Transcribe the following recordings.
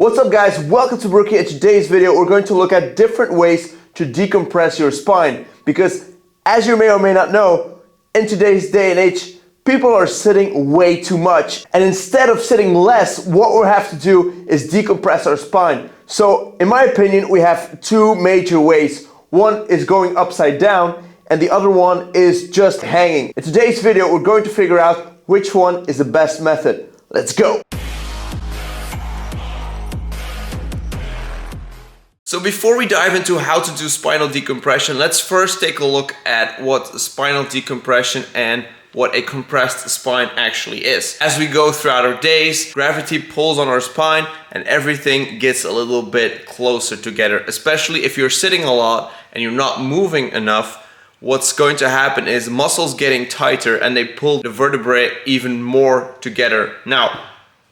What's up guys, welcome to Barrookie. In today's video we're going to look at different ways to decompress your spine, because as you may or may not know, in today's day and age people are sitting way too much, and instead of sitting less, what we have to do is decompress our spine. So in my opinion we have two major ways. One is going upside down and the other one is just hanging. In today's video we're going to figure out which one is the best method. Let's go! So before we dive into how to do spinal decompression, let's first take a look at what spinal decompression and what a compressed spine actually is. As we go throughout our days, gravity pulls on our spine and everything gets a little bit closer together. Especially if you're sitting a lot and you're not moving enough, what's going to happen is muscles getting tighter and they pull the vertebrae even more together. Now,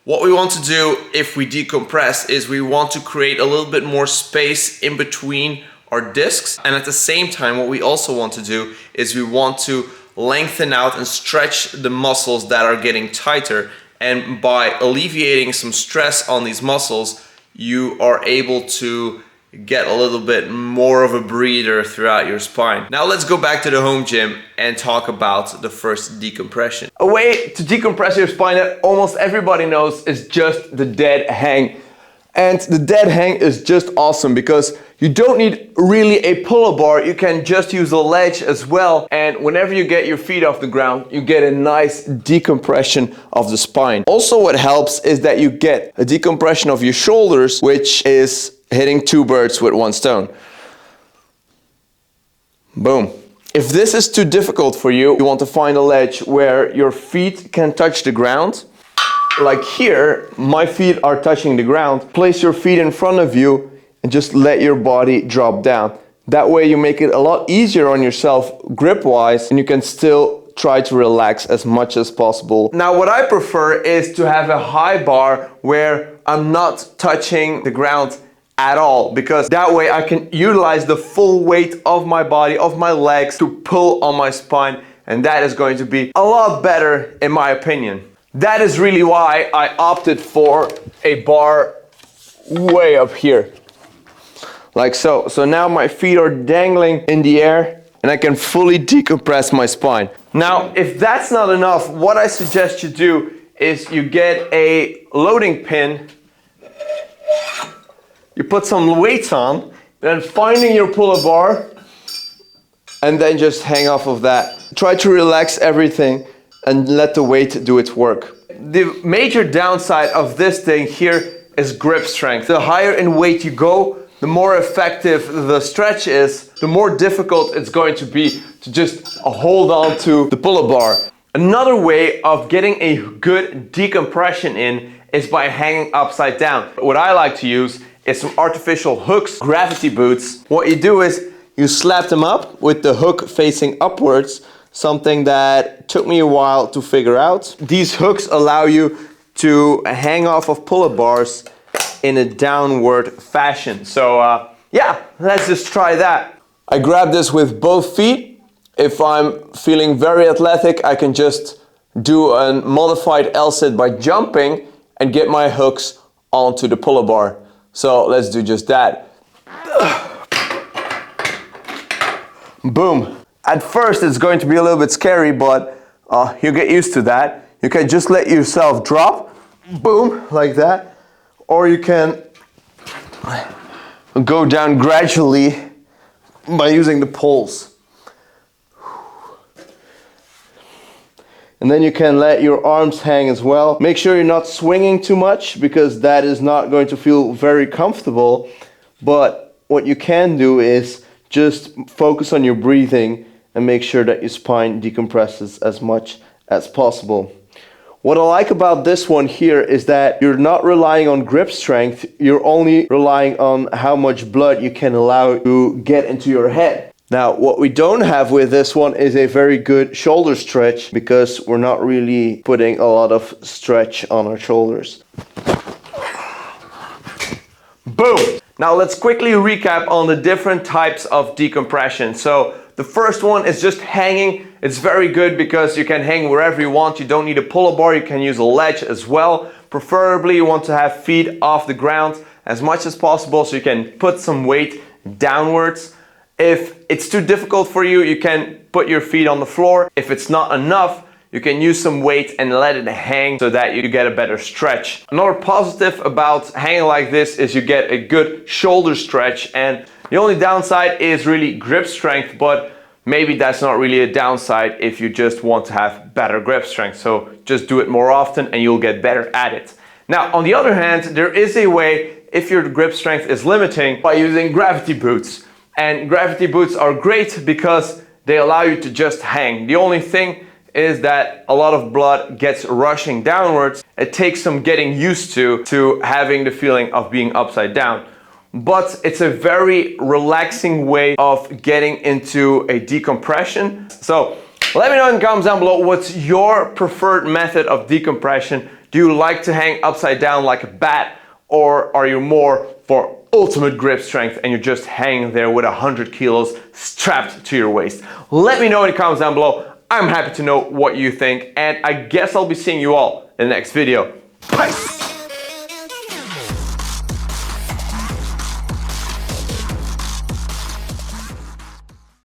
what we want to do if we decompress is we want to create a little bit more space in between our discs, and at the same time what we also want to do is we want to lengthen out and stretch the muscles that are getting tighter, and by alleviating some stress on these muscles you are able to get a little bit more of a breather throughout your spine. Now let's go back to the home gym and talk about the first decompression. A way to decompress your spine that almost everybody knows is just the dead hang. And the dead hang is just awesome because you don't need really a pull-up bar, you can just use a ledge as well, and whenever you get your feet off the ground you get a nice decompression of the spine. Also what helps is that you get a decompression of your shoulders, which is hitting two birds with one stone. Boom. If this is too difficult for you, you want to find a ledge where your feet can touch the ground. Like here, my feet are touching the ground. Place your feet in front of you and just let your body drop down. That way you make it a lot easier on yourself grip-wise, and you can still try to relax as much as possible. Now what I prefer is to have a high bar where I'm not touching the ground at all, because that way I can utilize the full weight of my body, of my legs, to pull on my spine, and that is going to be a lot better in my opinion. That is really why I opted for a bar way up here. Like so. So now my feet are dangling in the air and I can fully decompress my spine. Now, if that's not enough, what I suggest you do is you get a loading pin, you put some weights on, then finding your pull-up bar, and then just hang off of that. Try to relax everything and let the weight do its work. The major downside of this thing here is grip strength. The higher in weight you go, the more effective the stretch is, the more difficult it's going to be to just hold on to the pull-up bar. Another way of getting a good decompression in is by hanging upside down. What I like to use is some artificial hooks, gravity boots. What you do is you slap them up with the hook facing upwards, something that took me a while to figure out. These hooks allow you to hang off of pull-up bars in a downward fashion. So yeah, let's just try that. I grab this with both feet. If I'm feeling very athletic, I can just do a modified L-sit by jumping and get my hooks onto the pull-up bar. So let's do just that. Boom. At first it's going to be a little bit scary, but you get used to that. You can just let yourself drop, boom, like that. Or you can go down gradually by using the poles. And then you can let your arms hang as well. Make sure you're not swinging too much, because that is not going to feel very comfortable. But what you can do is just focus on your breathing and make sure that your spine decompresses as much as possible. What I like about this one here is that you're not relying on grip strength, you're only relying on how much blood you can allow to get into your head. Now, what we don't have with this one is a very good shoulder stretch, because we're not really putting a lot of stretch on our shoulders. Boom! Now let's quickly recap on the different types of decompression. So the first one is just hanging. It's very good because you can hang wherever you want. You don't need a pull-up bar, you can use a ledge as well. Preferably you want to have feet off the ground as much as possible so you can put some weight downwards. If it's too difficult for you, you can put your feet on the floor. If it's not enough, you can use some weight and let it hang so that you get a better stretch. Another positive about hanging like this is you get a good shoulder stretch, and the only downside is really grip strength, but maybe that's not really a downside if you just want to have better grip strength. So just do it more often and you'll get better at it. Now, on the other hand, there is a way if your grip strength is limiting by using gravity boots. And gravity boots are great because they allow you to just hang. The only thing is that a lot of blood gets rushing downwards. It takes some getting used to having the feeling of being upside down. But it's a very relaxing way of getting into a decompression. So let me know in the comments down below, what's your preferred method of decompression? Do you like to hang upside down like a bat, or are you more for ultimate grip strength and you're just hanging there with 100 kilos strapped to your waist? Let me know in the comments down below. I'm happy to know what you think, and I guess I'll be seeing you all in the next video. Peace!